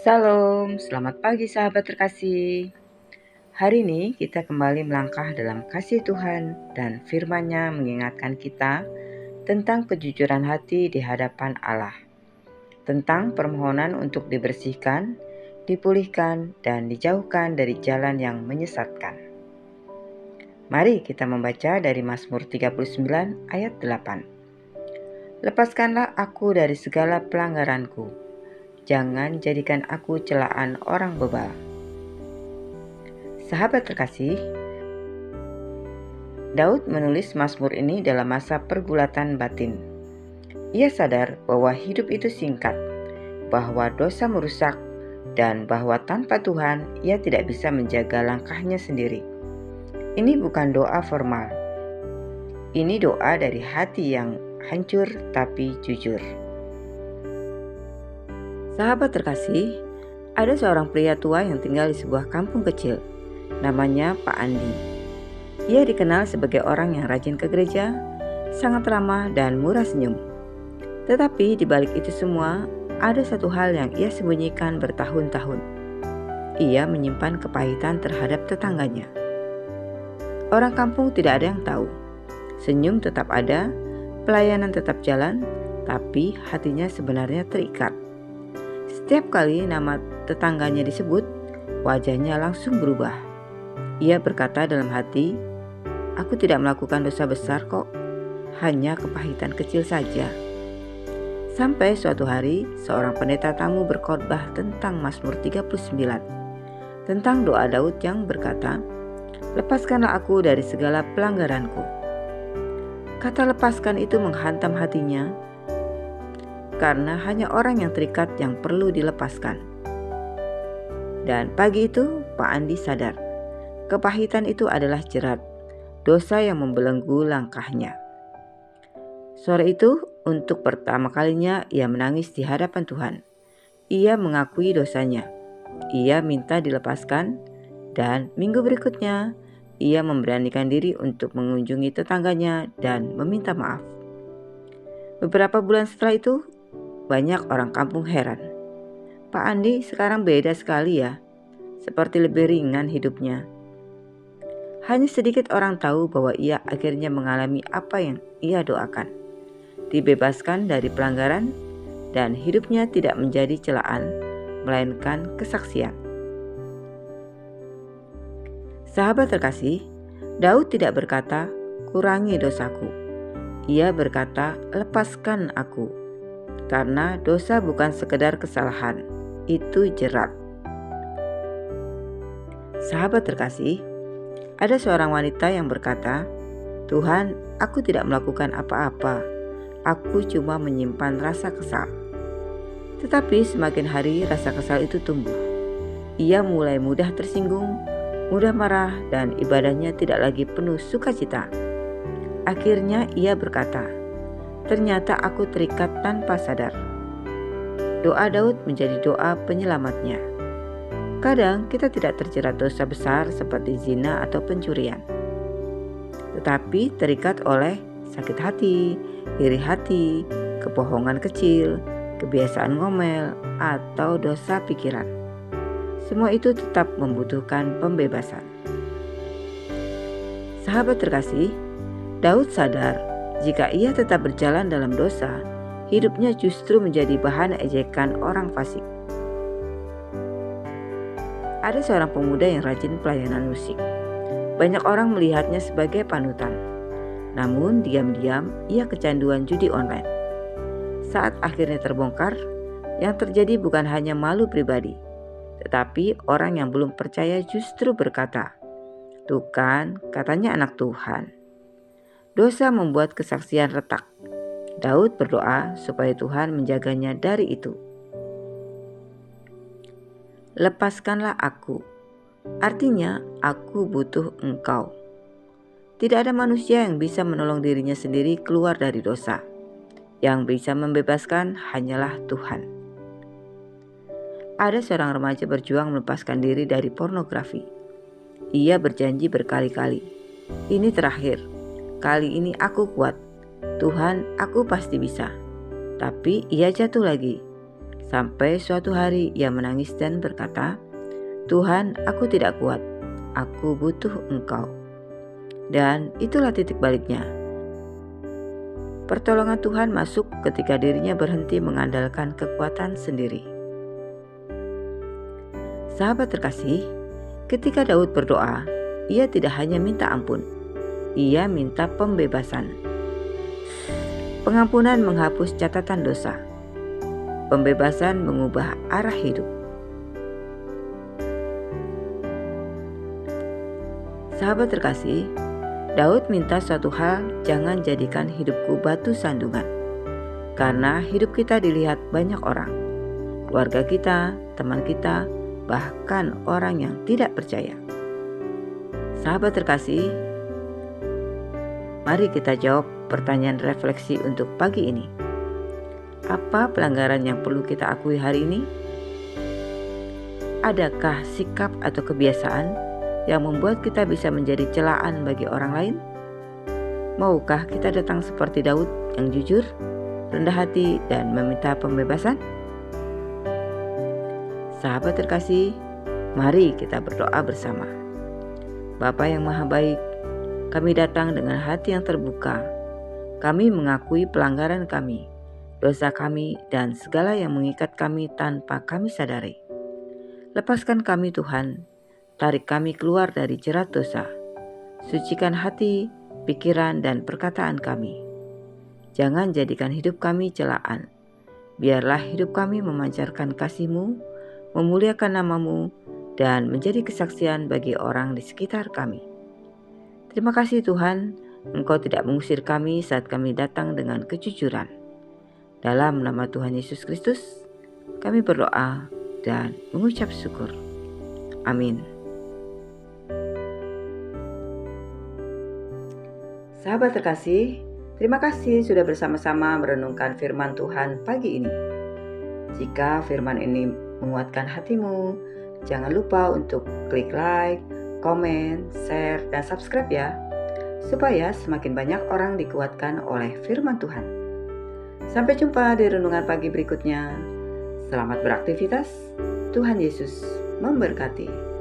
Salam, selamat pagi sahabat terkasih. Hari ini kita kembali melangkah dalam kasih Tuhan dan firman-Nya mengingatkan kita tentang kejujuran hati di hadapan Allah, tentang permohonan untuk dibersihkan, dipulihkan, dan dijauhkan dari jalan yang menyesatkan. Mari kita membaca dari Mazmur 39 ayat 8. Lepaskanlah aku dari segala pelanggaranku, jangan jadikan aku celaan orang bebal. Sahabat terkasih, Daud menulis Mazmur ini dalam masa pergulatan batin. Ia sadar bahwa hidup itu singkat, bahwa dosa merusak, dan bahwa tanpa Tuhan ia tidak bisa menjaga langkahnya sendiri. Ini bukan doa formal. Ini doa dari hati yang hancur tapi jujur. Sahabat terkasih, ada seorang pria tua yang tinggal di sebuah kampung kecil. Namanya Pak Andi. Ia dikenal sebagai orang yang rajin ke gereja, sangat ramah dan murah senyum. Tetapi di balik itu semua, ada satu hal yang ia sembunyikan bertahun-tahun. Ia menyimpan kepahitan terhadap tetangganya. Orang kampung tidak ada yang tahu. Senyum tetap ada, pelayanan tetap jalan, tapi hatinya sebenarnya terikat. Setiap kali nama tetangganya disebut, wajahnya langsung berubah. Ia berkata dalam hati, "Aku tidak melakukan dosa besar kok, hanya kepahitan kecil saja." Sampai suatu hari, seorang pendeta tamu berkhotbah tentang Mazmur 39, tentang doa Daud yang berkata, "Lepaskanlah aku dari segala pelanggaranku." Kata lepaskan itu menghantam hatinya, karena hanya orang yang terikat yang perlu dilepaskan. Dan pagi itu, Pak Andi sadar, kepahitan itu adalah jerat, dosa yang membelenggu langkahnya. Sore itu, untuk pertama kalinya ia menangis di hadapan Tuhan. Ia mengakui dosanya. Ia minta dilepaskan, dan minggu berikutnya, ia memberanikan diri untuk mengunjungi tetangganya dan meminta maaf. Beberapa bulan setelah itu, banyak orang kampung heran. Pak Andi sekarang beda sekali ya, seperti lebih ringan hidupnya. Hanya sedikit orang tahu bahwa ia akhirnya mengalami apa yang ia doakan. Dibebaskan dari pelanggaran dan hidupnya tidak menjadi celaan, melainkan kesaksian. Sahabat terkasih, Daud tidak berkata, "Kurangi dosaku." Ia berkata, "Lepaskan aku." Karena dosa bukan sekedar kesalahan, itu jerat. Sahabat terkasih, ada seorang wanita yang berkata, "Tuhan, aku tidak melakukan apa-apa. Aku cuma menyimpan rasa kesal." Tetapi semakin hari rasa kesal itu tumbuh. Ia mulai mudah tersinggung, mudah marah, dan ibadahnya tidak lagi penuh sukacita. Akhirnya ia berkata, "Ternyata aku terikat tanpa sadar." Doa Daud menjadi doa penyelamatnya. Kadang kita tidak terjerat dosa besar seperti zina atau pencurian, tetapi terikat oleh sakit hati, iri hati, kebohongan kecil, kebiasaan ngomel, atau dosa pikiran. Semua itu tetap membutuhkan pembebasan. Sahabat terkasih, Daud sadar jika ia tetap berjalan dalam dosa, hidupnya justru menjadi bahan ejekan orang fasik. Ada seorang pemuda yang rajin pelayanan musik. Banyak orang melihatnya sebagai panutan. Namun diam-diam ia kecanduan judi online. Saat akhirnya terbongkar, yang terjadi bukan hanya malu pribadi, tetapi orang yang belum percaya justru berkata, "Tuh kan, katanya anak Tuhan." Dosa membuat kesaksian retak. Daud berdoa supaya Tuhan menjaganya dari itu. Lepaskanlah aku. Artinya, aku butuh Engkau. Tidak ada manusia yang bisa menolong dirinya sendiri keluar dari dosa. Yang bisa membebaskan hanyalah Tuhan. Ada seorang remaja berjuang melepaskan diri dari pornografi. Ia berjanji berkali-kali, "Ini terakhir. Kali ini aku kuat. Tuhan, aku pasti bisa." Tapi ia jatuh lagi. Sampai suatu hari ia menangis dan berkata, "Tuhan, aku tidak kuat, aku butuh Engkau." Dan itulah titik baliknya. Pertolongan Tuhan masuk ketika dirinya berhenti mengandalkan kekuatan sendiri. Sahabat terkasih, ketika Daud berdoa, ia tidak hanya minta ampun, ia minta pembebasan. Pengampunan menghapus catatan dosa. Pembebasan mengubah arah hidup. Sahabat terkasih, Daud minta suatu hal, jangan jadikan hidupku batu sandungan. Karena hidup kita dilihat banyak orang, keluarga kita, teman kita, bahkan orang yang tidak percaya. Sahabat terkasih, mari kita jawab pertanyaan refleksi untuk pagi ini. Apa pelanggaran yang perlu kita akui hari ini? Adakah sikap atau kebiasaan yang membuat kita bisa menjadi celaan bagi orang lain? Maukah kita datang seperti Daud yang jujur, rendah hati, dan meminta pembebasan? Sahabat terkasih, mari kita berdoa bersama. Bapa yang Maha Baik, kami datang dengan hati yang terbuka. Kami mengakui pelanggaran kami, dosa kami, dan segala yang mengikat kami tanpa kami sadari. Lepaskan kami Tuhan, tarik kami keluar dari jerat dosa. Sucikan hati, pikiran, dan perkataan kami. Jangan jadikan hidup kami celaan. Biarlah hidup kami memancarkan kasih-Mu, memuliakan nama-Mu, dan menjadi kesaksian bagi orang di sekitar kami. Terima kasih Tuhan, Engkau tidak mengusir kami saat kami datang dengan kejujuran. Dalam nama Tuhan Yesus Kristus, kami berdoa dan mengucap syukur. Amin. Sahabat terkasih, terima kasih sudah bersama-sama merenungkan firman Tuhan pagi ini. Jika firman ini menguatkan hatimu, jangan lupa untuk klik like, komen, share, dan subscribe ya, supaya semakin banyak orang dikuatkan oleh firman Tuhan. Sampai jumpa di renungan pagi berikutnya. Selamat beraktivitas. Tuhan Yesus memberkati.